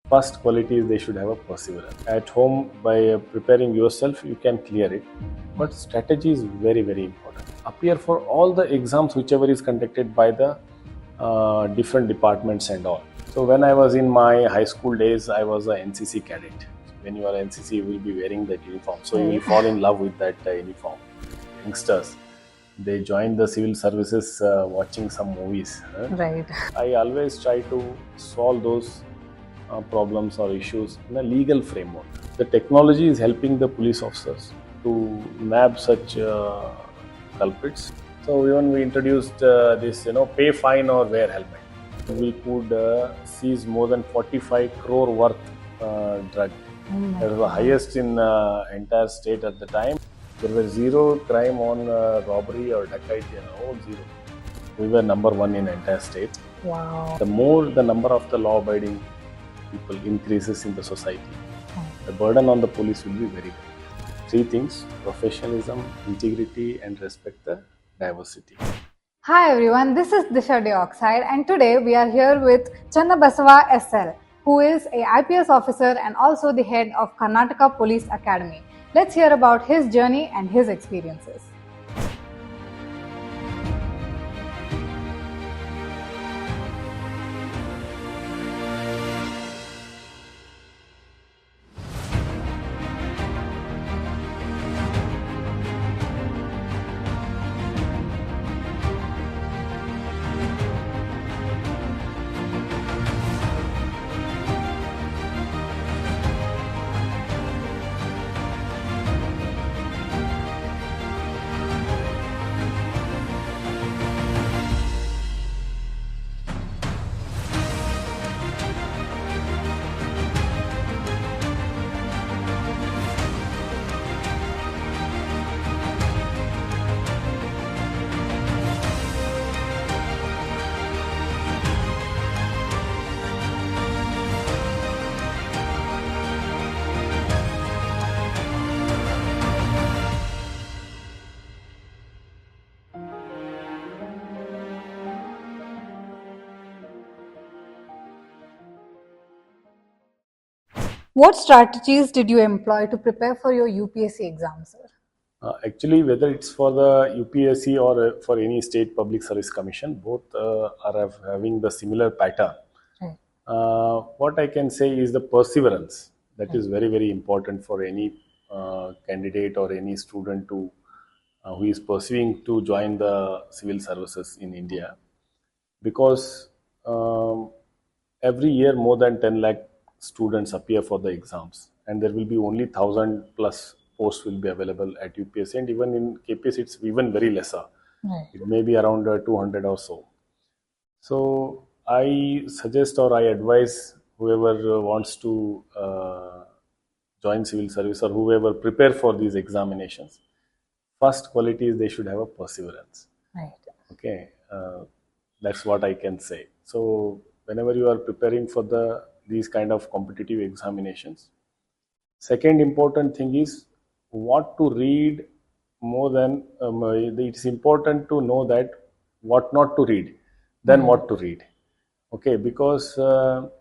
First quality is they should have a perseverance. At home, by preparing yourself, you can clear it. But strategy is very, very important. Appear for all the exams, whichever is conducted by the different departments and all. So when I was in my high school days, I was a NCC cadet. When you are NCC, you will be wearing that uniform. So you will fall in love with that uniform. Youngsters, they join the civil services watching some movies. Right. I always try to solve those problems or issues in a legal framework. The technology is helping the police officers to nab such culprits. So even we introduced this, pay fine or wear helmet. We could seize more than 45 crore worth drug. That was the highest in entire state at the time. There was zero crime on robbery or dacoity and all zero. We were number one in entire state. Wow. The more the number of the law-abiding people increases in the society, the burden on the police will be very big. Three things: professionalism, integrity, and respect the diversity. Hi everyone, this is Disha Dioxide and today we are here with Chennabasavanna SL, who is a IPS officer and also the head of Karnataka Police Academy. Let's hear about his journey and his experiences. What strategies did you employ to prepare for your UPSC exam, sir? Actually, whether it's for the UPSC or for any state public service commission, both are having the similar pattern. Right. What I can say is the perseverance. That is very, very important for any candidate or any student to who is pursuing to join the civil services in India, because every year more than 10 lakh students appear for the exams, and there will be only 1,000 plus posts will be available at UPSC, and even in KPS it's even very lesser. Right. It may be around 200 or so. So I suggest or I advise whoever wants to join civil service or whoever prepare for these examinations, first quality is they should have a perseverance. Right. Okay, that's what I can say. So whenever you are preparing for these kind of competitive examinations, second important thing is what to read more than it's important to know that what not to read than what to read. Okay, because when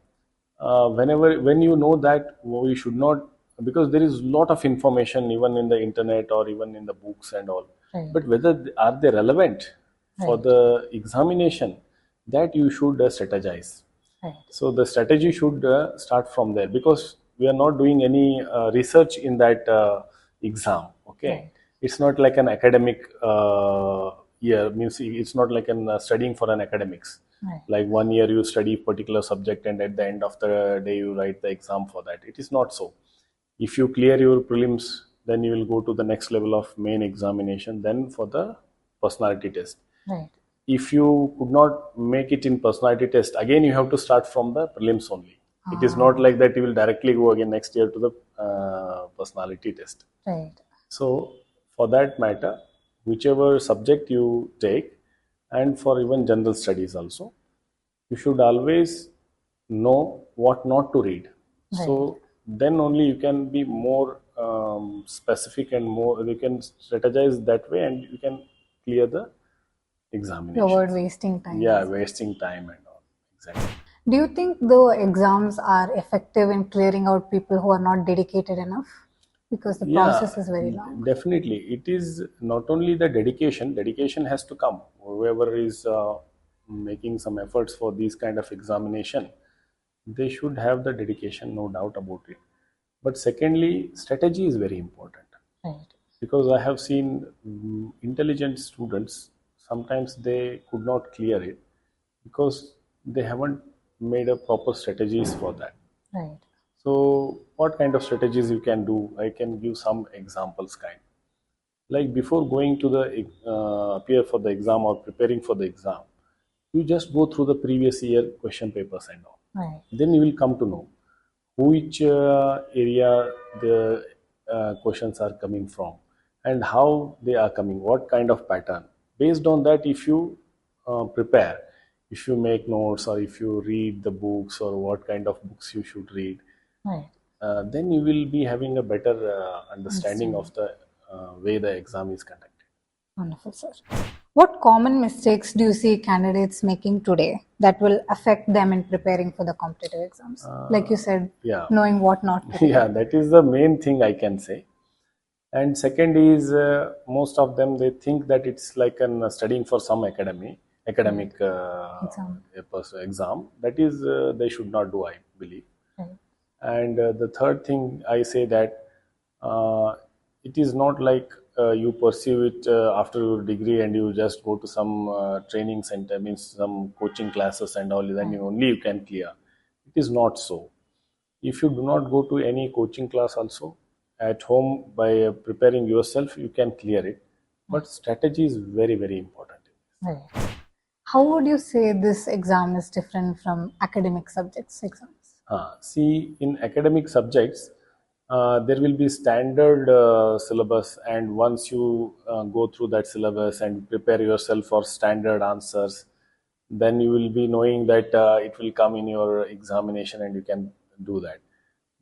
you know that we should not, because there is a lot of information even in the internet or even in the books and all, Right. but whether are they relevant for Right. the examination, that you should strategize. Right. So the strategy should start from there, because we are not doing any research in that exam. Okay, Right. it's not like an academic year. Means it's not like an studying for an academics. Right. Like 1 year you study particular subject, and at the end of the day you write the exam for that. It is not so. If you clear your prelims, then you will go to the next level of main examination, then for the personality test. Right. If you could not make it in personality test, again you have to start from the prelims only. It is not like that you will directly go again next year to the personality test. Right. So for that matter, whichever subject you take, and for even general studies also, you should always know what not to read. Right. So then only you can be more specific, and more you can strategize that way, and you can clear the examination. Avoid wasting time. Yeah, wasting time and all. Exactly. Do you think the exams are effective in clearing out people who are not dedicated enough? Because the Yeah, process is very long. definitely. It is not only the dedication has to come. Whoever is making some efforts for these kind of examination, they should have the dedication, no doubt about it. But secondly, strategy is very important Right. because I have seen intelligent students, sometimes they could not clear it because they haven't made a proper strategies for that. Right. So, what kind of strategies you can do? I can give some examples. Like before going to the appear for the exam or preparing for the exam, you just go through the previous year question papers and all. Right. Then you will come to know which area the questions are coming from and how they are coming, what kind of pattern. Based on that, if you prepare, if you make notes or if you read the books or what kind of books you should read, Right. then you will be having a better understanding Understanding. of the way the exam is conducted. Wonderful, sir. What common mistakes do you see candidates making today that will affect them in preparing for the competitive exams? Like you said, Yeah, knowing what not to yeah, read. that is the main thing I can say. And second is most of them they think that it's like an studying for some Right. academic Exam. exam. That is they should not do, I believe. Right. And the third thing I say that uh, it is not like you pursue it after your degree and you just go to some training center, means some coaching classes and all, then Right. you only you can clear. It is not so. If you do not go to any coaching class also, at home by preparing yourself, you can clear it. But strategy is very, very important. Right. How would you say this exam is different from academic subjects exams? See, in academic subjects, there will be standard syllabus, and once you go through that syllabus and prepare yourself for standard answers, then you will be knowing that it will come in your examination and you can do that.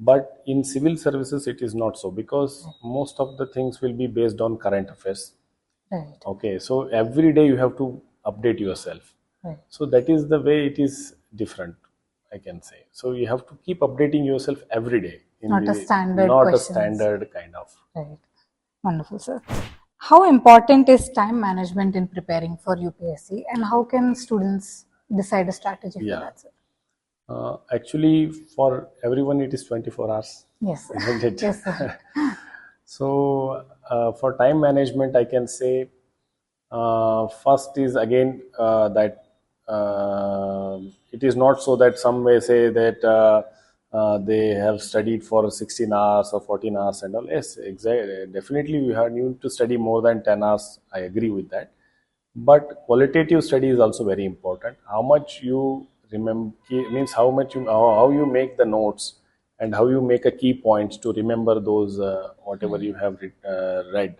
But in civil services, it is not so because most of the things will be based on current affairs. Right. Okay, so every day you have to update yourself. Right. So that is the way it is different, I can say. So you have to keep updating yourself every day in Not a the standard not a questions. standard kind of. Right. Wonderful, sir. How important is time management in preparing for UPSC, and how can students decide a strategy for Yeah. that, sir? Actually, for everyone, it is 24 hours, Yes. isn't it? Yes, sir. So, for time management, I can say first is again that it is not so that some may say that they have studied for 16 hours or 14 hours and all. Yes, exactly. Definitely, we have need to study more than 10 hours. I agree with that. But qualitative study is also very important. How much you remember means how you make the notes and how you make a key points to remember those whatever Right. you have read.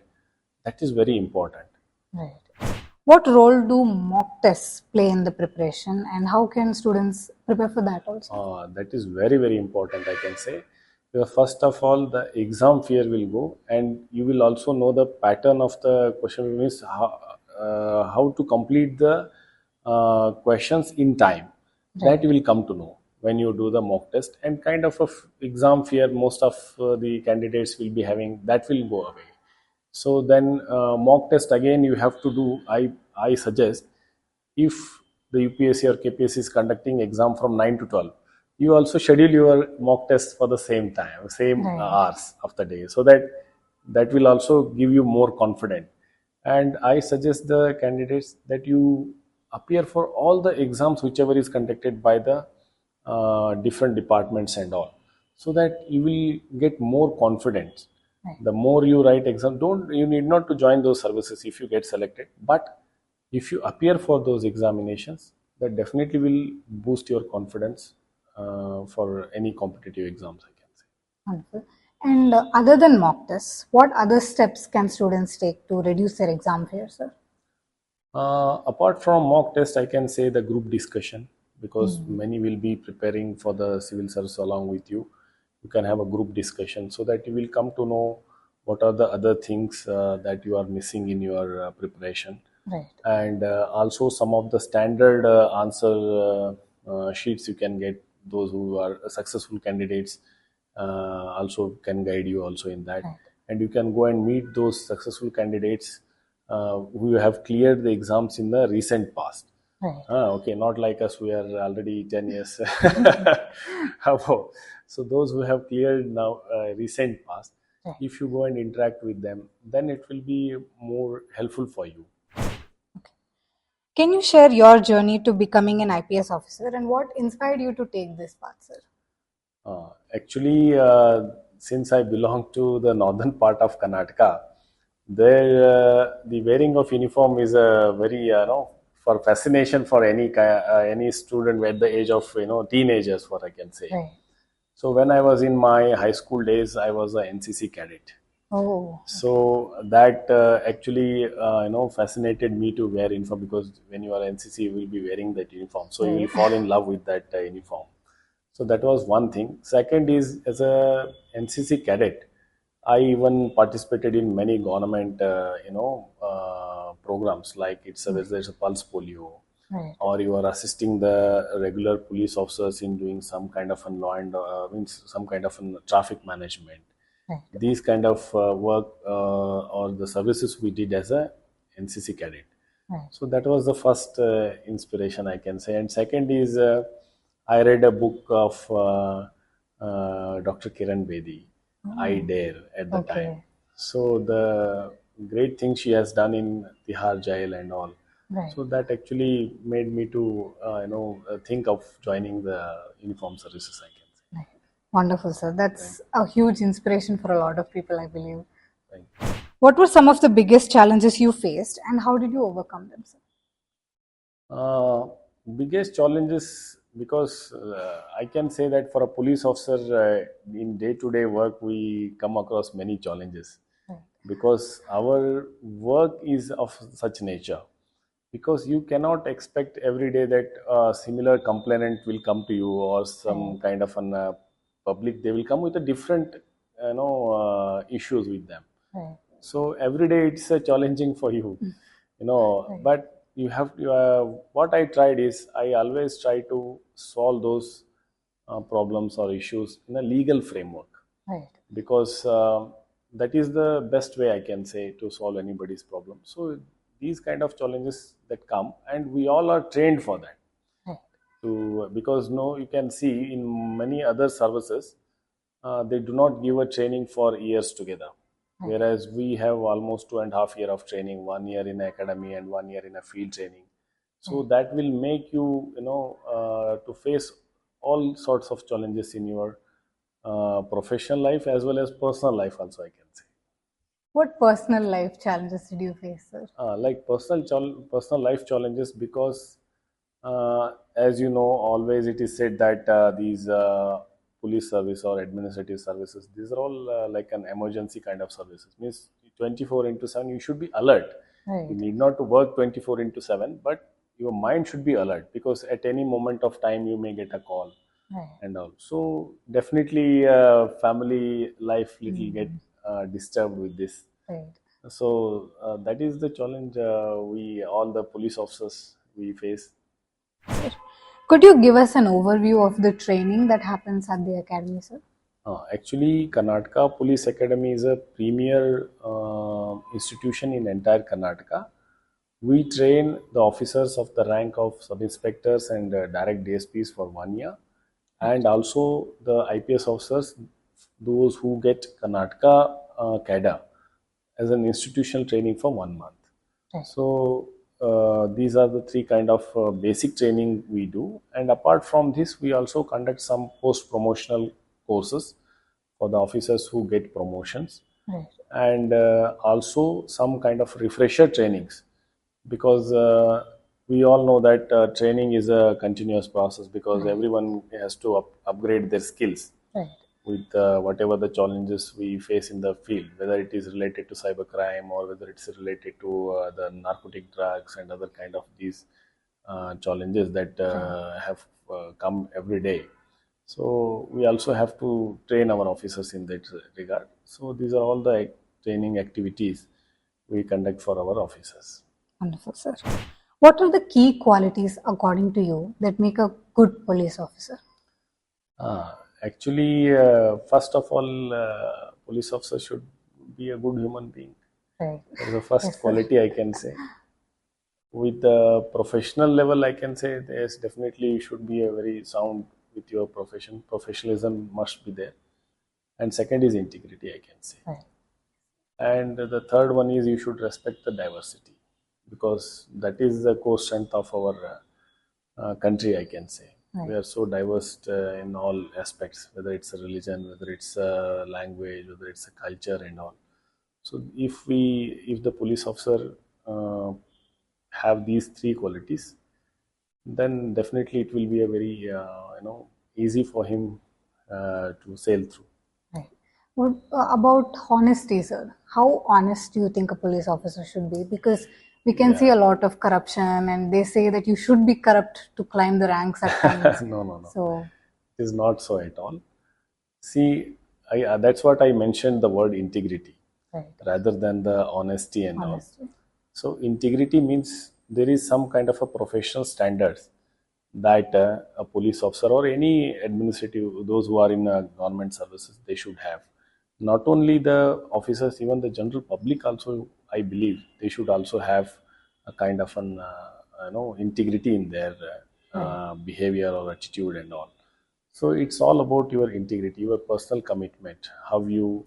That is very important. Right. What role do mock tests play in the preparation, and how can students prepare for that also? That is very, very important, I can say. First of all, the exam fear will go, and you will also know the pattern of the question, means how to complete the questions in time. That Right. you will come to know when you do the mock test, and kind of exam fear most of the candidates will be having, that will go away. So then mock test again you have to do. I suggest if the UPSC or KPSC is conducting exam from 9 to 12, you also schedule your mock test for the same time, same Right. hours of the day, so that that will also give you more confidence. And I suggest the candidates that you appear for all the exams whichever is conducted by the different departments and all, so that you will get more confidence. Right. The more you write exam, don't you need not to join those services if you get selected, but if you appear for those examinations, that definitely will boost your confidence for any competitive exams, I can say. Wonderful. And other than mock tests, what other steps can students take to reduce their exam fear, sir? Apart from mock test, I can say the group discussion, because many will be preparing for the civil service along with you. You can have a group discussion so that you will come to know what are the other things that you are missing in your preparation, Right. and also some of the standard answer sheets you can get. Those who are successful candidates also can guide you also in that. Right. And you can go and meet those successful candidates who have cleared the exams in the recent past. Right. Okay, not like us, we are already 10 years above. So those who have cleared now recent past, Right. if you go and interact with them, then it will be more helpful for you. Can you share your journey to becoming an IPS officer and what inspired you to take this path, sir? Actually, since I belong to the northern part of Karnataka, there the wearing of uniform is a very for fascination for any student at the age of teenagers, what I can say. Right. So when I was in my high school days, I was a NCC cadet. Oh. So that actually fascinated me to wear uniform, because when you are NCC, you will be wearing that uniform, so you will fall in love with that uniform. So that was one thing. Second is, as a NCC cadet, I even participated in many government programs, like there's a pulse polio, Right. or you are assisting the regular police officers in doing some kind of a law and means some kind of traffic management. Right. These kind of work or the services we did as a NCC cadet. Right. So that was the first inspiration, I can say. And second is, I read a book of Dr. Kiran Bedi, I Dare, at the Okay. time. So the great thing she has done in Tihar jail and all. Right. So that actually made me to think of joining the uniform services, I can say. Right. Wonderful, sir. That's a huge inspiration for a lot of people, I believe. Thank you. What were some of the biggest challenges you faced and how did you overcome them, sir? Biggest challenges, because I can say that for a police officer in day-to-day work, we come across many challenges, Right. because our work is of such nature. Because you cannot expect every day that a similar complainant will come to you, or some kind of an public, they will come with a different issues with them. Right. So every day it's challenging for you, Right. but you have to what I tried is, I always try to solve those problems or issues in a legal framework, Right. because that is the best way, I can say, to solve anybody's problem. So these kind of challenges that come, and we all are trained for that. Right. Because no, you can see in many other services, they do not give a training for years together, whereas we have almost 2.5 years of training, 1 year in academy and 1 year in a field training. So that will make you to face all sorts of challenges in your professional life as well as personal life also, I can say. What personal life challenges did you face, sir? Like personal life challenges, because as you know, always it is said that these police service or administrative services, these are all like an emergency kind of services, means 24 into 7 you should be alert. Right. You need not to work 24 into 7, but your mind should be alert, because at any moment of time you may get a call. Right. And all. So definitely family life little get disturbed with this. Right. So that is the challenge we all the police officers we face. Could you give us an overview of the training that happens at the academy, sir? Actually, Karnataka Police Academy is a premier institution in entire Karnataka. We train the officers of the rank of sub-inspectors and direct DSPs for 1 year, and also the IPS officers, those who get Karnataka cadre as an institutional training for 1 month. Right. So these are the three kind of basic training we do, and apart from this, we also conduct some post-promotional courses for the officers who get promotions, Right. and also some kind of refresher trainings, because we all know that training is a continuous process, because everyone has to upgrade their skills Right. with whatever the challenges we face in the field, whether it is related to cybercrime or whether it's related to the narcotic drugs and other kind of these challenges that have come every day. So we also have to train our officers in that regard. So these are all the training activities we conduct for our officers. Wonderful, sir. What are the key qualities, according to you, that make a good police officer? Actually, first of all, police officer should be a good human being. Right. That is the first Yes, sir. quality I can say. With the professional level, I can say yes, definitely you should be a very sound with your profession. Professionalism must be there. And second is integrity, I can say. Right. And the third one is you should respect the diversity because that is the core strength of our country, I can say. Right. We are so diverse in all aspects, whether it's a religion, whether it's a language, whether it's a culture and all. So if the police officer have these three qualities, then definitely it will be a very easy for him to sail through. Right. What about honesty, sir? How honest do you think a police officer should be? Because we can see a lot of corruption, and they say that you should be corrupt to climb the ranks at times. No. So, It is not so at all. See, that's what I mentioned the word integrity right, rather than the honesty and all. honesty. So integrity means there is some kind of a professional standards that a police officer or any administrative, those who are in government services, they should have. Not only the officers, even the general public also, I believe, they should also have a kind of an integrity in their behavior or attitude and all. So it's all about your integrity, your personal commitment, how you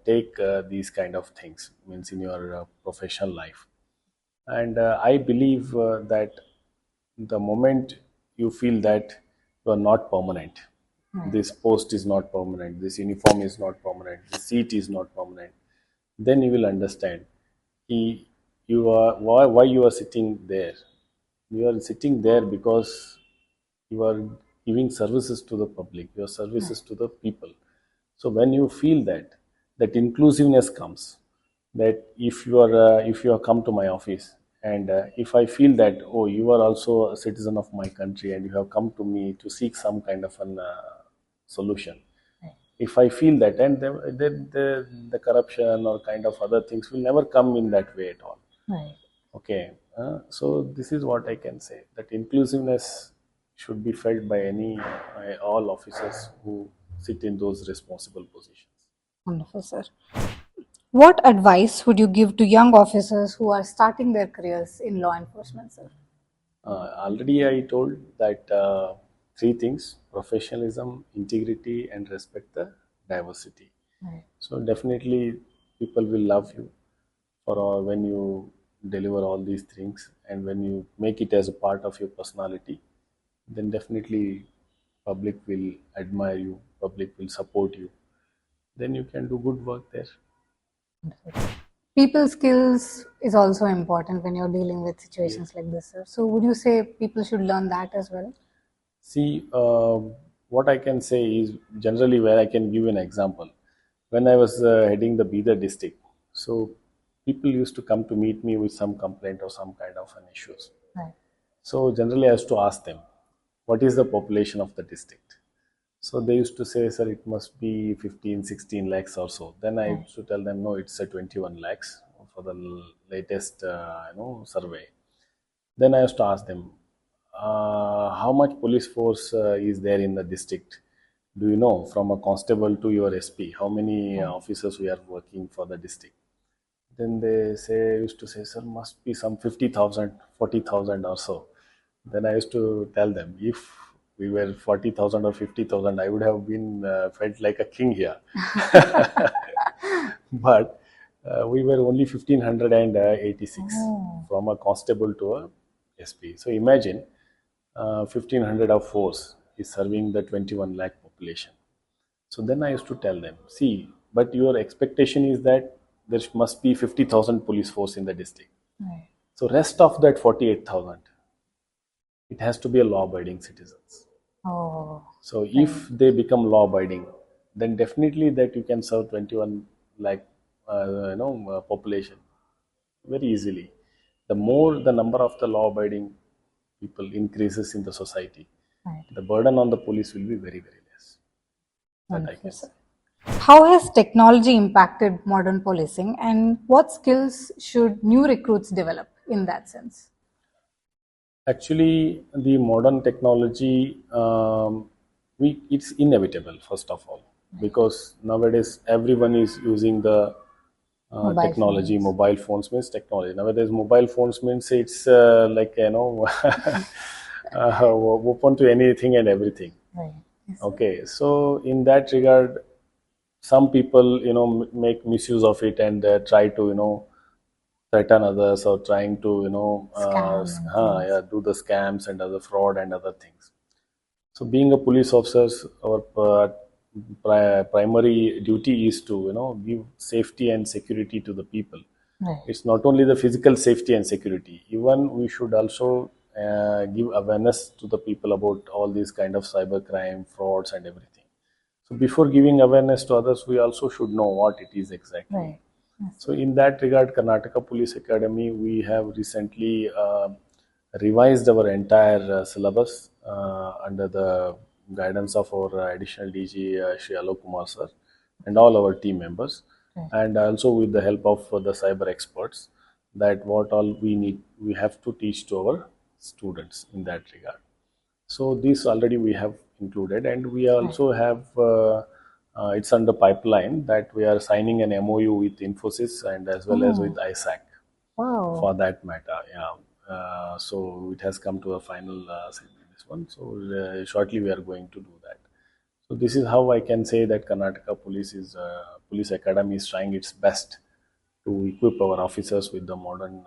take these kind of things means in your professional life. And I believe that the moment you feel that you are not permanent, this post is not permanent, this uniform is not permanent, this seat is not permanent, then you will understand you are why you are sitting there. You are sitting there because you are giving services to the public, your services to the people. So when you feel that, that inclusiveness comes, that if you are come to my office and if I feel that, oh, you are also a citizen of my country and you have come to me to seek some kind of an solution, if I feel that, and then the corruption or kind of other things will never come in that way at all. Right. Okay, so this is what I can say, that inclusiveness should be felt by all officers who sit in those responsible positions. Wonderful, sir. What advice would you give to young officers who are starting their careers in law enforcement, sir? Already I told that three things: professionalism, integrity, and respect the diversity. Right. So definitely people will love you for all when you deliver all these things, and when you make it as a part of your personality, then definitely public will admire you, public will support you, then you can do good work there. People skills is also important when you're dealing with situations like this, sir. So, would you say people should learn that as well? See, what I can say is generally where I can give an example. When I was heading the Bidar district, so people used to come to meet me with some complaint or some kind of an issues. Right. So generally I used to ask them, what is the population of the district? So they used to say, sir, it must be 15, 16 lakhs or so. Then I used to tell them, no, it's a 21 lakhs for the latest survey. Then I used to ask them, how much police force is there in the district? Do you know, from a constable to your SP, how many officers we are working for the district? Then they used to say, sir, must be some 50,000, 40,000 or so. Then I used to tell them, if we were 40,000 or 50,000, I would have been felt like a king here. But we were only 1,586 from a constable to a SP. So imagine 1,500 of force is serving the 21 lakh population. So then I used to tell them, see, but your expectation is that there must be 50,000 police force in the district. Right. So rest of that 48,000, it has to be a law-abiding citizens. Oh. So if they become law-abiding, then definitely that you can serve 21 lakh population very easily. The more the number of the law-abiding people increases in the society, Right. the burden on the police will be very, very less. That I Wonderful, can sir. say. How has technology impacted modern policing, and what skills should new recruits develop in that sense? Actually, the modern technology, it's inevitable, first of all, because nowadays everyone is using the Mobile technology. phones. Mobile phones means technology. Nowadays, mobile phones means it's like, open to anything and everything. Right. Yes, sir. Okay, so in that regard, some people, make misuse of it and try to, threaten others or trying to, Scam and things. yeah, do the scams and other fraud and other things. So, being a police officer, our primary duty is to, give safety and security to the people. Right. It's not only the physical safety and security. Even we should also give awareness to the people about all these kind of cyber crime, frauds, and everything. So, before giving awareness to others, we also should know what it is exactly. Right. Yes. So, in that regard, Karnataka Police Academy, we have recently revised our entire syllabus under the guidance of our additional DG Shri Alok Kumar sir and all our team members, Right. and also with the help of the cyber experts. That what all we have to teach to our students in that regard. So this already we have included, and we Right. also have it's under pipeline that we are signing an MOU with Infosys and as well as with Oh, ISAC wow. for that matter. Yeah. So it has come to a final this one. So shortly we are going to do that. So this is how I can say that Karnataka Police Academy is trying its best to equip our officers with the modern,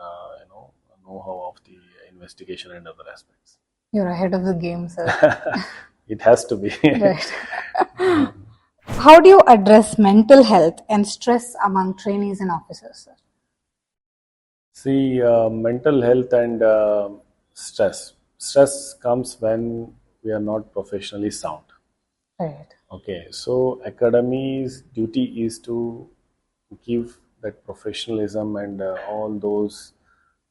know-how of the investigation and other aspects. You're ahead of the game, sir. It has to be. Right. How do you address mental health and stress among trainees and officers, sir? See, mental health and stress. Stress comes when we are not professionally sound. Right. Okay, so academy's duty is to give that professionalism and all those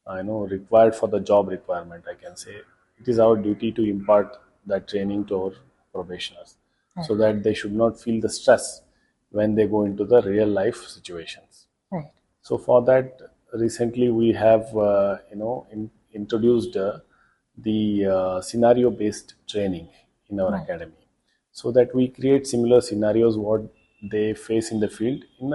required for the job requirement. I can say it is our duty to impart that training to our probationers, Right. so that they should not feel the stress when they go into the real life situations. Right. So for that, recently we have introduced the scenario-based training in our Right. academy, so that we create similar scenarios what they face in the field in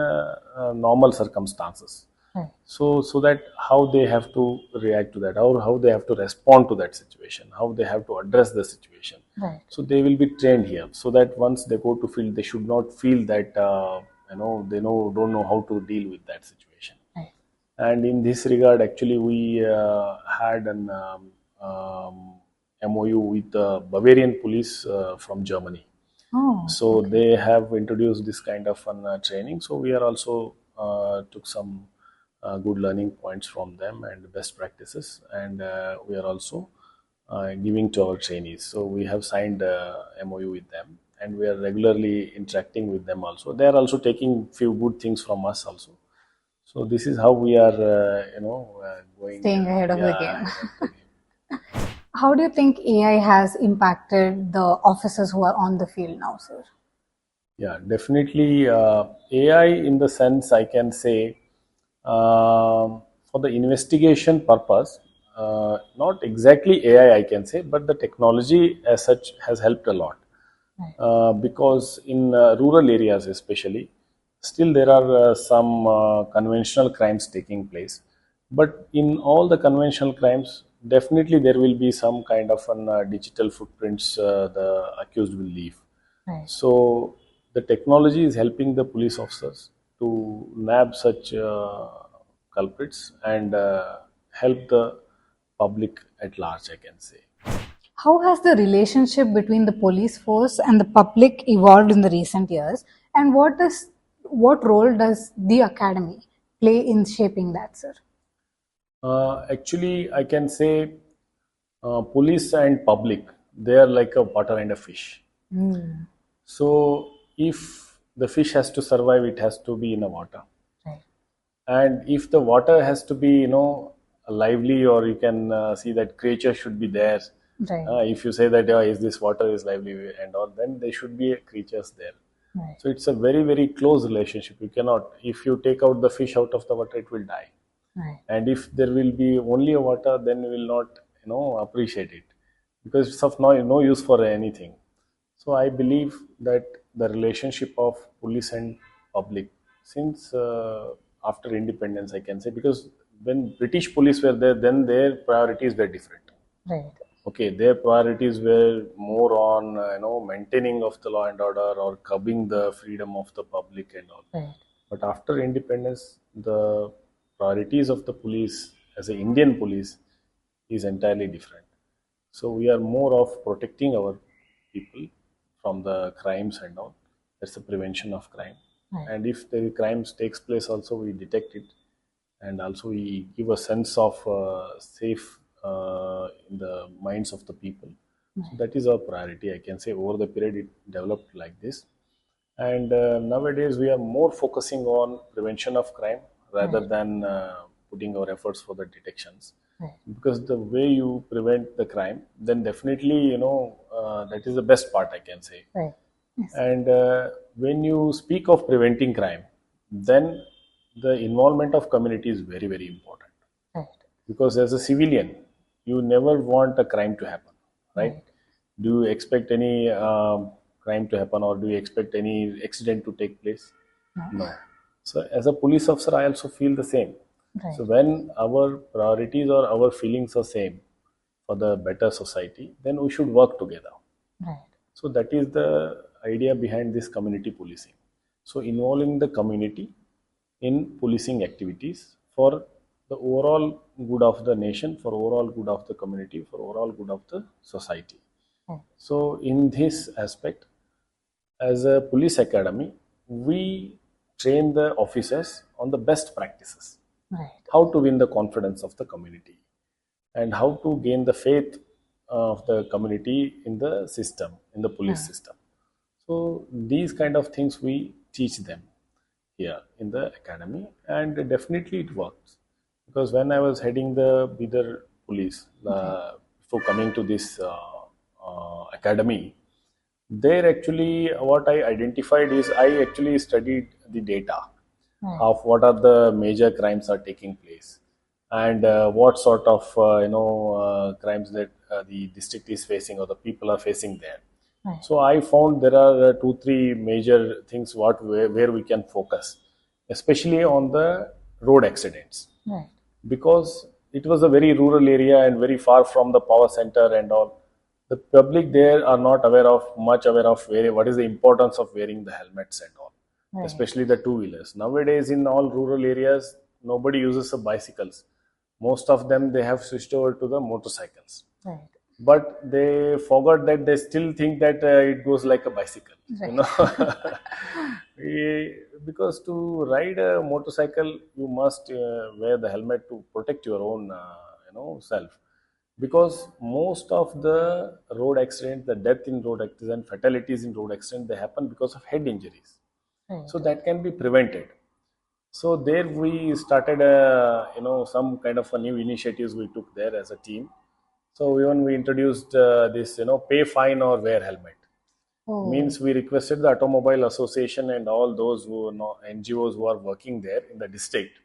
normal circumstances. Right. So that how they have to react to that, or how they have to respond to that situation, how they have to address the situation. Right. So they will be trained here, so that once they go to field, they should not feel that they don't know how to deal with that situation. Right. And in this regard, actually, we had an MOU with the Bavarian police from Germany. Oh, So they have introduced this kind of training. So we are also took some good learning points from them and best practices, and we are also giving to our trainees. So we have signed MOU with them, and we are regularly interacting with them. Also, they are also taking few good things from us also. So this is how we are, going. staying ahead of the Yeah, game. ahead of the game. How do you think AI has impacted the officers who are on the field now, sir? Yeah, definitely. AI, in the sense, I can say, for the investigation purpose, not exactly AI, I can say, but the technology as such has helped a lot. Right. Because in rural areas, especially, still there are some conventional crimes taking place. But in all the conventional crimes, definitely there will be some kind of an digital footprints the accused will leave. Right. So the technology is helping the police officers to nab such culprits and help the public at large, I can say. How has the relationship between the police force and the public evolved in the recent years, and what role does the academy play in shaping that, sir? Actually, I can say police and public, they are like a water and a fish. So if the fish has to survive, it has to be in a water. Right. And if the water has to be, lively, or you can see that creature should be there. Right. If you say that, oh, is this water is lively and all, then there should be creatures there. Right. So it's a very, very close relationship. You cannot, if you take out the fish out of the water, it will die. Right. And if there will be only a water, then you will not appreciate it because it's of no use for anything. So I believe that the relationship of police and public since after independence, I can say, because when British police were there, then their priorities were different. Right. Okay, their priorities were more on maintaining of the law and order or curbing the freedom of the public and all. Right. But after independence, the priorities of the police as an Indian police is entirely different. So we are more of protecting our people from the crimes and all. That's the prevention of crime. Right. And if the crimes takes place, also we detect it, and also we give a sense of safe in the minds of the people. So that is our priority. I can say over the period it developed like this, and nowadays we are more focusing on prevention of crime rather than putting our efforts for the detections. Right. Because the way you prevent the crime, then definitely that is the best part, I can say. Right. Yes. And when you speak of preventing crime, then the involvement of community is very, very important. Right. Because as a civilian, you never want a crime to happen, right? Right. Do you expect any crime to happen, or do you expect any accident to take place? No. So as a police officer, I also feel the same. Right. So when our priorities or our feelings are same for the better society, then we should work together. Right. So that is the idea behind this community policing. So involving the community in policing activities for the overall good of the nation, for overall good of the community, for overall good of the society. Right. So in this aspect, as a police academy, we train the officers on the best practices, Right. how to win the confidence of the community, and how to gain the faith of the community in the system, in the police system. So these kind of things we teach them here in the academy, and definitely it works. Because when I was heading the Bidar police before coming to this academy, there actually what I identified is I actually studied the data of what are the major crimes are taking place, and what sort of crimes that the district is facing or the people are facing there. Right. So I found there are 2-3 major things where we can focus, especially on the road accidents, Right. because it was a very rural area and very far from the power center and all. The public there are not much aware of what is the importance of wearing the helmets and all, Right. especially the two-wheelers. Nowadays, in all rural areas, nobody uses the bicycles. Most of them, they have switched over to the motorcycles. Right. But they forgot that they still think that it goes like a bicycle. Right. You know, because to ride a motorcycle, you must wear the helmet to protect your own, self. Because most of the road accidents, the death in road accident, fatalities in road accident, they happen because of head injuries. Right. So that can be prevented. So there we started some kind of a new initiatives we took there as a team. So even we introduced this pay fine or wear helmet. Oh. Means we requested the Automobile Association and all those who NGOs who are working there in the district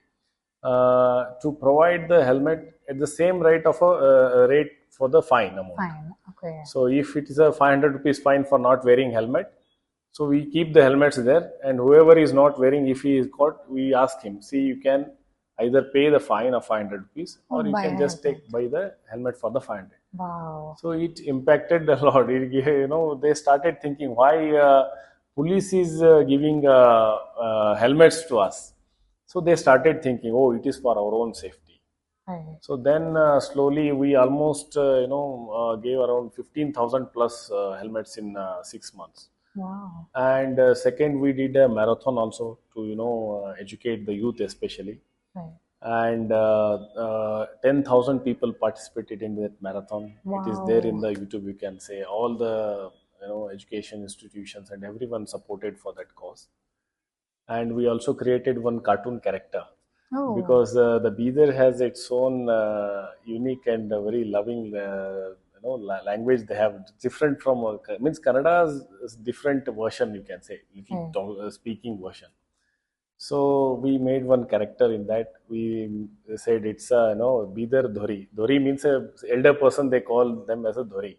to provide the helmet at the same rate of a rate for the fine amount. Fine. Okay. So if it is a 500 rupees fine for not wearing helmet, so we keep the helmets there, and whoever is not wearing, if he is caught, we ask him, see, you can either pay the fine of 500 rupees or you buy can a just helmet. buy the helmet for the 500. Wow. So it impacted a lot. They started thinking why police is giving helmets to us. So they started thinking, oh, it is for our own safety. Right. So then slowly we almost gave around 15,000 plus helmets in 6 months. Wow. And second, we did a marathon also to educate the youth especially. Right. And 10,000 people participated in that marathon. Wow. It is there in the YouTube. You can say all the education institutions and everyone supported for that cause. And we also created one cartoon character. Oh. Because the Bidar has its own unique and very loving language. They have different from means Kannada is different version, you can say, little speaking version. So we made one character in that. We said it's a Bidar Dhori. Dhori means a elder person. They call them as a Dhori.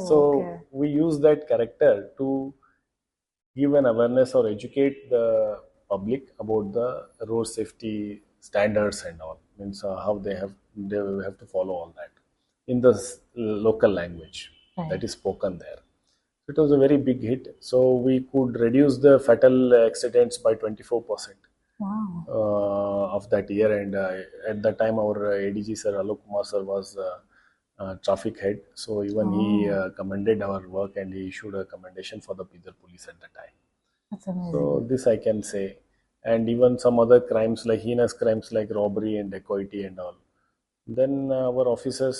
So Oh, okay. we use that character to give an awareness or educate the public about the road safety standards and all. Means how they have to follow all that in the local language that Right. is spoken there. It was a very big hit. So we could reduce the fatal accidents by 24% Wow. of that year. And at that time, our ADG sir, Alok Kumar sir, was traffic head. So even he Oh, commended our work and he issued a commendation for the Bidar police at that time. that's amazing. So this I can say, and even some other crimes like heinous crimes like robbery and dacoity and all. Then our officers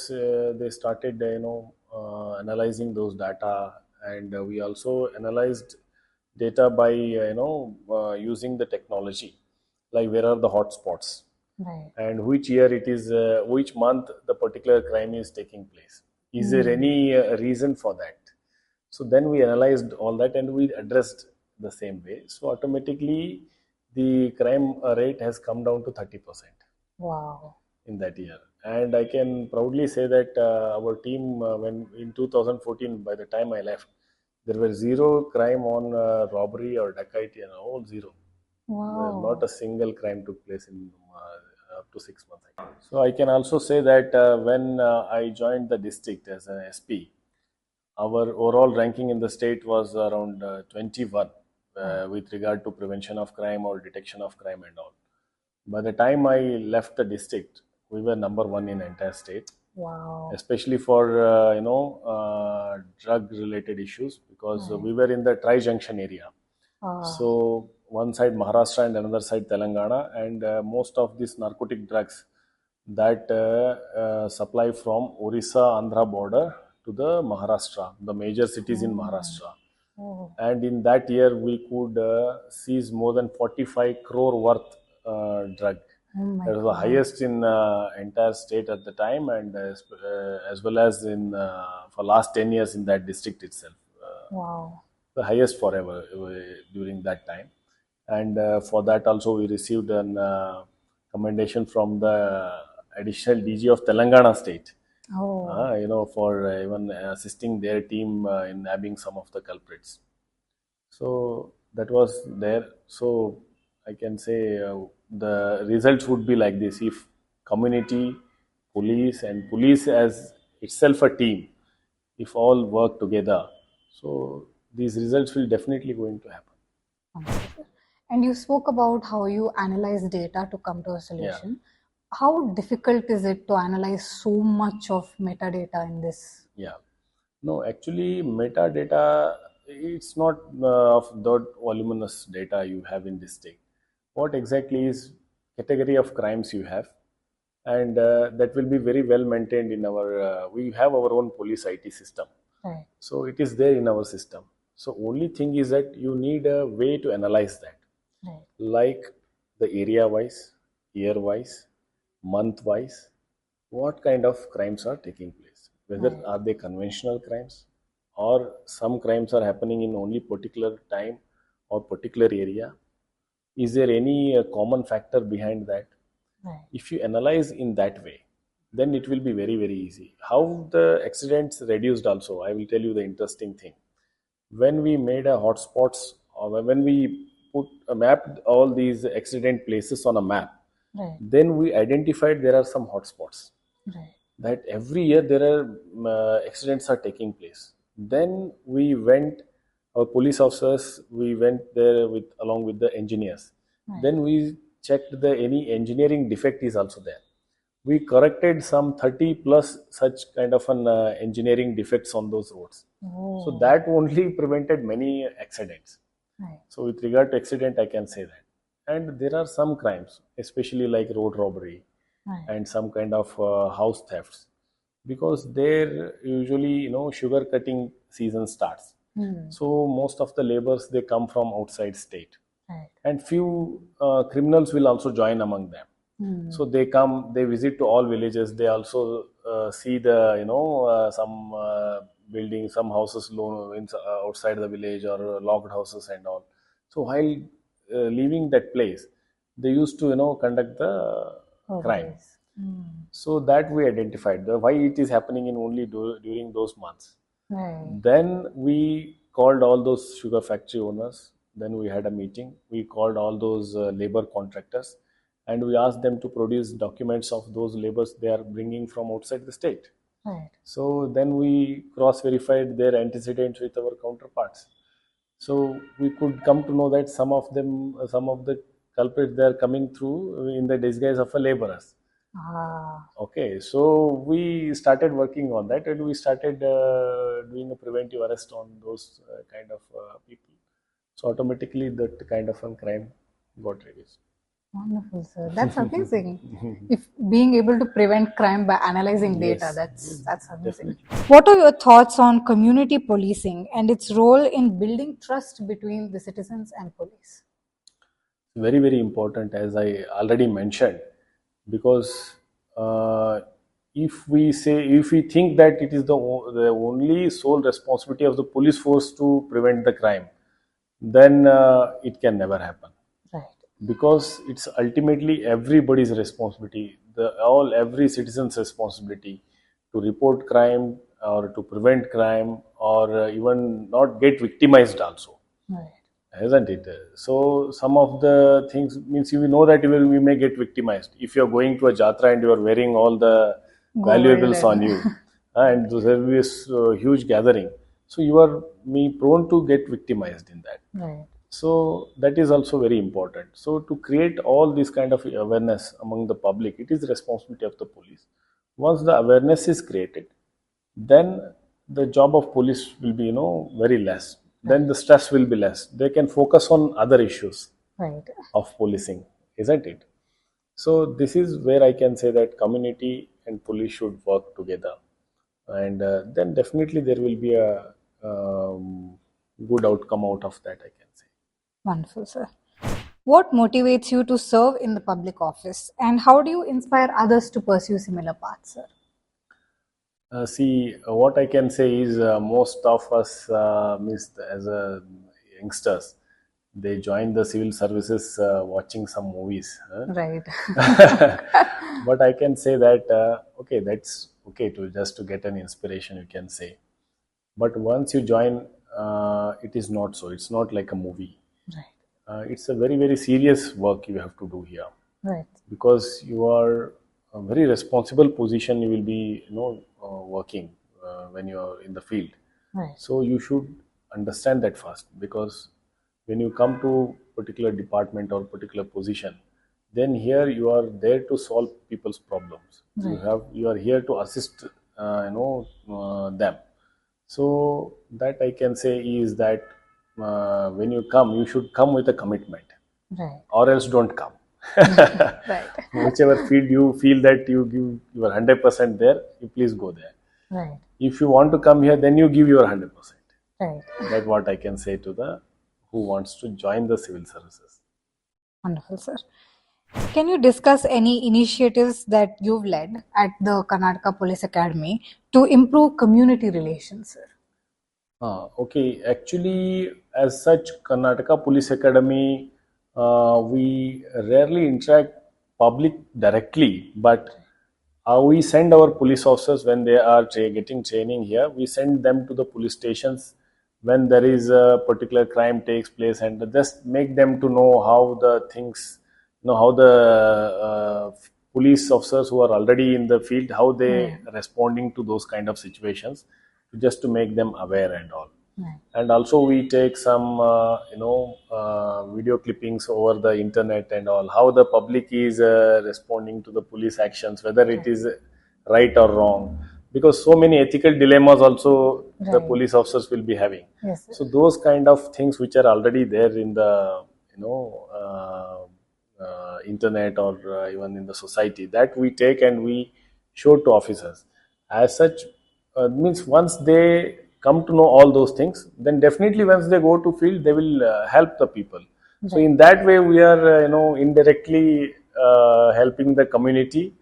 they started analyzing those data, and we also analyzed data by using the technology, like where are the hotspots Right. and which year it is, which month the particular crime is taking place. Is there Hmm. any reason for that? So then we analyzed all that and we addressed the same way. So automatically the crime rate has come down to 30% Wow. in that year. And I can proudly say that our team, when in 2014, by the time I left, there were zero crime on robbery or dacoity and all zero. Not Wow. a single crime took place in up to 6 months. So I can also say that when I joined the district as an SP, our overall ranking in the state was around 21 Right. with regard to prevention of crime or detection of crime and all. By the time I left the district, we were number one in entire state, Wow. especially for drug related issues, because Right. we were in the tri-junction area. Ah. So one side Maharashtra and another side Telangana, and most of these narcotic drugs that supply from Orissa Andhra border to the Maharashtra, the major cities in Oh. Maharashtra. Oh. And in that year, we could seize more than 45 crore worth drug. Oh my That was the God. highest in entire state at the time, and as well as in for last 10 years in that district itself. Wow. The highest forever during that time. And for that also we received an commendation from the additional DG of Telangana state, Oh. for even assisting their team in nabbing some of the culprits. So that was there. So I can say the results would be like this: if community, police, and police as itself a team, if all work together, so these results will definitely going to happen. Wonderful. And you spoke about how you analyze data to come to a Yeah. solution. How difficult is it to analyze so much of metadata in this? Yeah. No, actually, metadata, it's not of that voluminous data you have in this thing. What exactly is category of crimes you have, and that will be very well maintained in our. We have our own police IT system, Right. so it is there in our system. So only thing is that you need a way to analyze that, Right. like the area wise, year wise, month wise, what kind of crimes are taking place, whether Right. are they conventional crimes or some crimes are happening in only particular time or particular area. Is there any common factor behind that? Right. If you analyze in that way, then it will be very very easy. How the accidents reduced also, I will tell you the interesting thing. When we made a hotspots, or when we put a mapped all these accident places on a map, Right. then we identified there are some hotspots Right. that every year there are accidents are taking place. Then we went, our police officers, we went there with along with the engineers. Right. Then we checked the any engineering defect is also there. We corrected some 30 plus such kind of an engineering defects on those roads. So Oh. that only prevented many accidents. Right. So with regard to accident, I can say that. And there are some crimes, especially like road robbery Right. and some kind of house thefts, because there usually sugar cutting season starts. Hmm. So most of the laborers they come from outside state, Right. and few criminals will also join among them. Hmm. So they come, they visit to all villages. They also see the some buildings, some houses outside the village or locked houses and all. So while leaving that place, they used to conduct the crime. Yes. So that we identified why it is happening in only during those months. Right. Then we called all those sugar factory owners. Then we had a meeting. We called all those labor contractors, and we asked them to produce documents of those labors they are bringing from outside the state. Right. So then we cross-verified their antecedents with our counterparts. So we could come to know that some of the culprits, they are coming through in the disguise of a laborers. Ah. Okay, so we started working on that, and we started doing a preventive arrest on those kind of people. So automatically that kind of a crime got reduced. Wonderful, sir. That's amazing. If being able to prevent crime by analyzing data, Yes, that's amazing. definitely. What are your thoughts on community policing and its role in building trust between the citizens and police? Very, very important, as I already mentioned, because if we think that it is the only sole responsibility of the police force to prevent the crime, then it can never happen, Right. because it's ultimately everybody's responsibility, every citizen's responsibility to report crime or to prevent crime, or even not get victimized also, Right. isn't it? So some of the things means, you know that we may get victimized if you are going to a jatra and you are wearing all the Gold valuables on and you, and there will be a huge gathering. So you are prone to get victimized in that. right. So that is also very important. So to create all this kind of awareness among the public, it is the responsibility of the police. Once the awareness is created, then the job of police will be very less. Then the stress will be less. They can focus on other issues Right. of policing, isn't it? So this is where I can say that community and police should work together, and then definitely there will be a good outcome out of that, I can say. Wonderful, sir. What motivates you to serve in the public office, and how do you inspire others to pursue similar paths, sir? See, what I can say is most of us, means as youngsters, they join the civil services watching some movies. Right. But I can say that okay, that's okay to just to get an inspiration, you can say. But once you join, it is not so. It's not like a movie. Right. It's a very, very serious work you have to do here, Right. because you are a very responsible position. You will be working when you are in the field. Right. So you should understand that first, because when you come to particular department or particular position, then here you are there to solve people's problems. Right. You are here to assist them. So that I can say is that when you come, you should come with a commitment, Right. or else don't come. Right. Whichever field you feel that you give your 100% there, you please go there. Right. If you want to come here, then you give your 100%. Right. That's what I can say to the who wants to join the civil services. Wonderful, sir. Can you discuss any initiatives that you've led at the Karnataka Police Academy to improve community relations, sir? Okay, actually, as such, Karnataka Police Academy, we rarely interact public directly, but we send our police officers when they are getting training here. We send them to the police stations when there is a particular crime takes place, and just make them to know how the things, how the police officers who are already in the field, how they responding to those kind of situations, just to make them aware and all. Right. And also we take some video clippings over the internet and all, how the public is responding to the police actions, whether it is right or wrong, because so many ethical dilemmas also the Right. police officers will be having. Yes, sir. So those kind of things which are already there in the internet, or even in the society, that we take and we show to officers. As such, means once they come to know all those things, then definitely once they go to field, they will help the people. So in that way, we are indirectly helping the community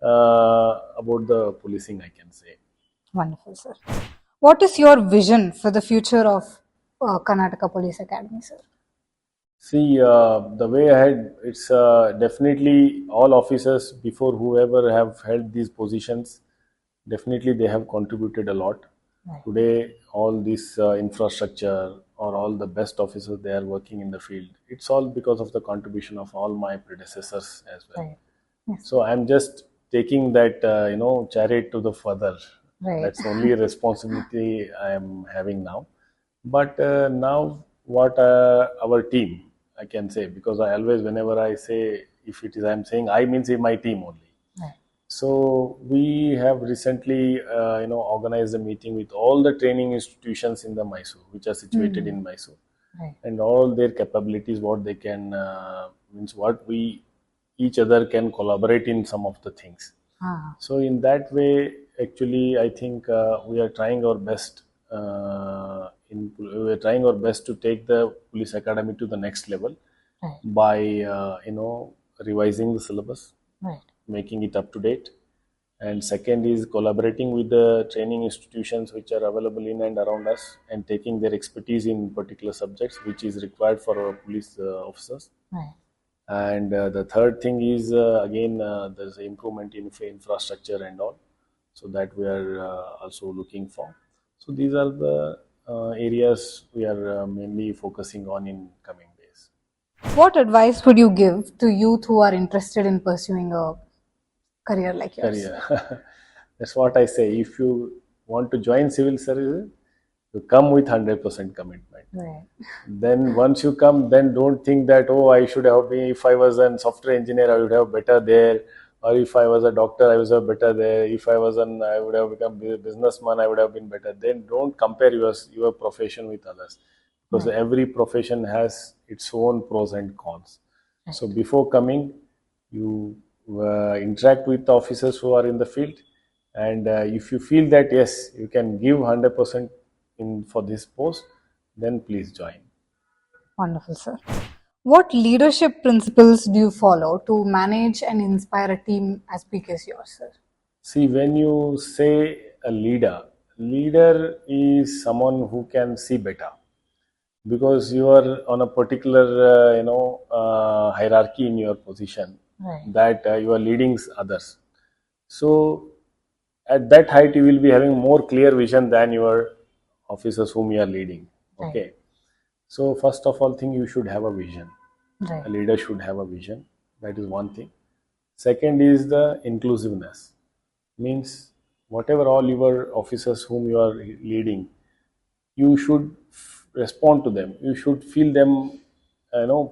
about the policing, I can say. Wonderful, sir. What is your vision for the future of Karnataka Police Academy, sir? See, the way ahead, it's definitely all officers before whoever have held these positions, definitely they have contributed a lot. Right. Today, all this infrastructure or all the best officers, they are working in the field. It's all because of the contribution of all my predecessors as well. Right. Yes. So I'm just taking that, chariot to the further. Right. That's only a responsibility I am having now. But now, what our team, I can say, because I always, whenever I say, if it is, I'm saying I means in my team only. Right. So we have recently, organized a meeting with all the training institutions in the Mysore, which are situated in Mysore, Right. and all their capabilities, what they can means what we each other can collaborate in some of the things. Ah. So in that way, actually, I think we are trying our best. We are trying our best to take the police academy to the next level Right. by revising the syllabus, Right. making it up to date, and second is collaborating with the training institutions which are available in and around us and taking their expertise in particular subjects which is required for our police officers. Right. And the third thing is again there's improvement in infrastructure and all, so that we are also looking for. So these are the areas we are mainly focusing on in coming days. What advice would you give to youth who are interested in pursuing a career like yours? Career. That's what I say. If you want to join civil services, you come with 100% commitment. Right. Then once you come, then don't think that, oh, I should have been, if I was a software engineer, I would have better there. Or if I was a doctor, I was have better there. If I was I would have become a businessman, I would have been better. Then don't compare your profession with others, because Right. every profession has its own pros and cons. Right. So before coming, you interact with the officers who are in the field, and if you feel that yes, you can give 100% in for this post, then please join. Wonderful, sir. What leadership principles do you follow to manage and inspire a team as big as yours, sir? See, when you say a leader is someone who can see better, because you are on a particular hierarchy in your position, Right. that you are leading others. So at that height, you will be having more clear vision than your officers whom you are leading. Right. Okay. So first of all, thing, you should have a vision. Right. A leader should have a vision. That is one thing. Second is the inclusiveness. Means whatever all your officers whom you are leading, you should respond to them. You should feel them,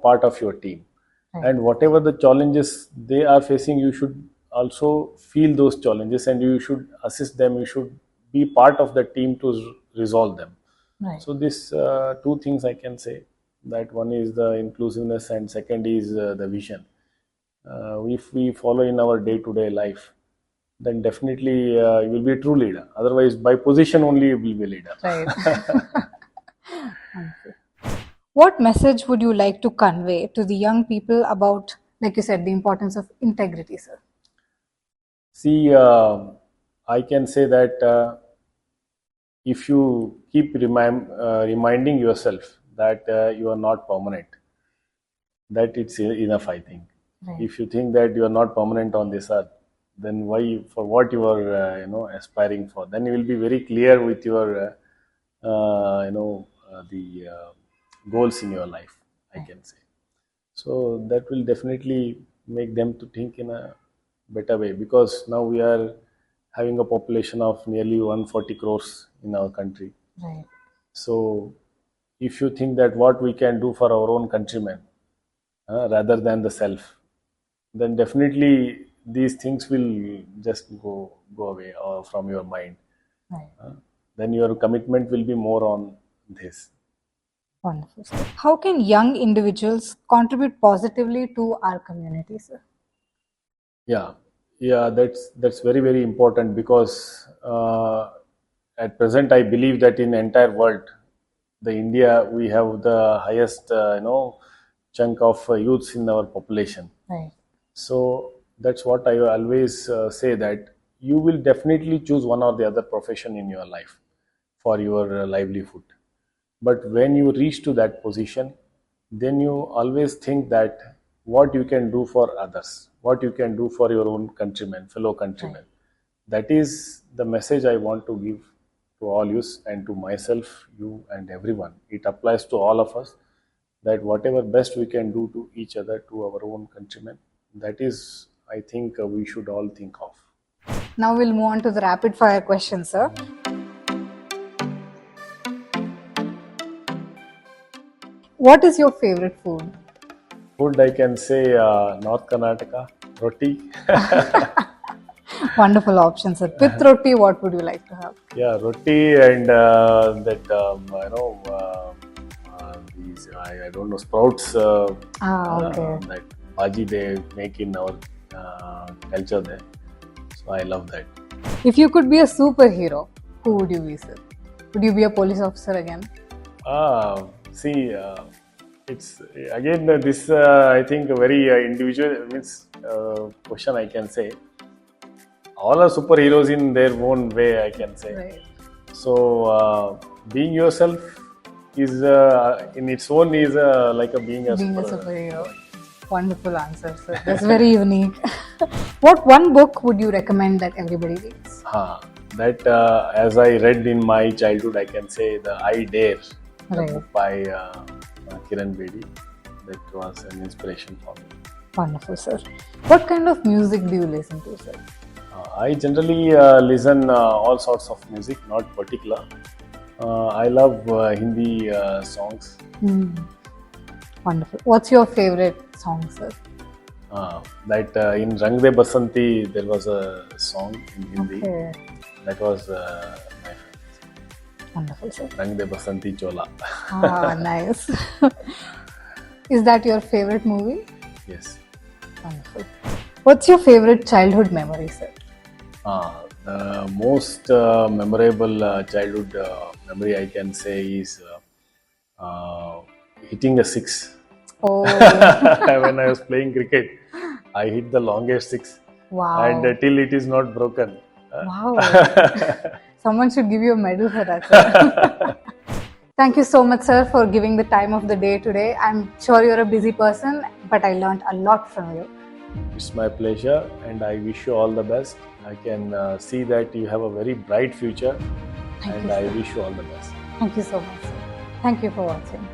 part of your team. Right. And whatever the challenges they are facing, you should also feel those challenges, and you should assist them. You should be part of the team to resolve them. Right. So this two things I can say, that one is the inclusiveness and second is the vision. If we follow in our day-to-day life, then definitely you will be a true leader. Otherwise, by position only you will be a leader. Right. Wonderful. What message would you like to convey to the young people about, like you said, the importance of integrity, sir? See, I can say that if you keep reminding yourself that you are not permanent, that it's enough, I think. Right. If you think that you are not permanent on this earth, then why, for what you are, aspiring for? Then you will be very clear with your, the goals in your life, I can say. So that will definitely make them to think in a better way, because now we are having a population of nearly 140 crores in our country. Right. So if you think that what we can do for our own countrymen rather than the self, then definitely these things will just go away or from your mind. Right. Then your commitment will be more on this. Wonderful, sir. How can young individuals contribute positively to our community, sir? Yeah, that's very very important, because at present I believe that in entire world, the India, we have the highest chunk of youths in our population. Right. So that's what I always say, that you will definitely choose one or the other profession in your life for your livelihood. But when you reach to that position, then you always think that what you can do for others, what you can do for your own countrymen, fellow countrymen. That is the message I want to give to all you and to myself, you and everyone. It applies to all of us that whatever best we can do to each other, to our own countrymen, that is, I think, we should all think of. Now we'll move on to the rapid fire questions, sir. What is your favorite food? Food, I can say North Karnataka, roti. Wonderful option, sir. With roti, what would you like to have? Yeah, roti and that, these, I don't know, sprouts. Okay. That bhaji they make in our culture there. So I love that. If you could be a superhero, who would you be, sir? Would you be a police officer again? See, it's again this I think a very individual question I can say. All are superheroes in their own way, I can say. Right. So being yourself is in its own is like being a superhero. Wonderful answer, sir. That's very unique. What one book would you recommend that everybody reads? That as I read in my childhood, I can say the I Dare, the book by Kiran Bedi. That was an inspiration for me. Wonderful, sir. What kind of music do you listen to, sir? I generally listen all sorts of music, not particular. I love Hindi songs. Wonderful. What's your favorite song, sir? That in Rang De Basanti there was a song in Hindi. Okay. That was my favorite. Wonderful, sir. Rang De Basanti Chola. Nice. Is that your favorite movie? Yes. Wonderful. What's your favorite childhood memory, sir? The most memorable childhood memory I can say is hitting a six. Oh. When I was playing cricket, I hit the longest six. Wow. And till it is not broken. Wow. Someone should give you a medal for that, sir. Thank you so much, sir, for giving the time of the day today. I'm sure you're a busy person, but I learned a lot from you. It's my pleasure, and I wish you all the best. I can see that you have a very bright future, Thank and you, I sir. wish you all the best. Thank you so much, sir. Thank you for watching.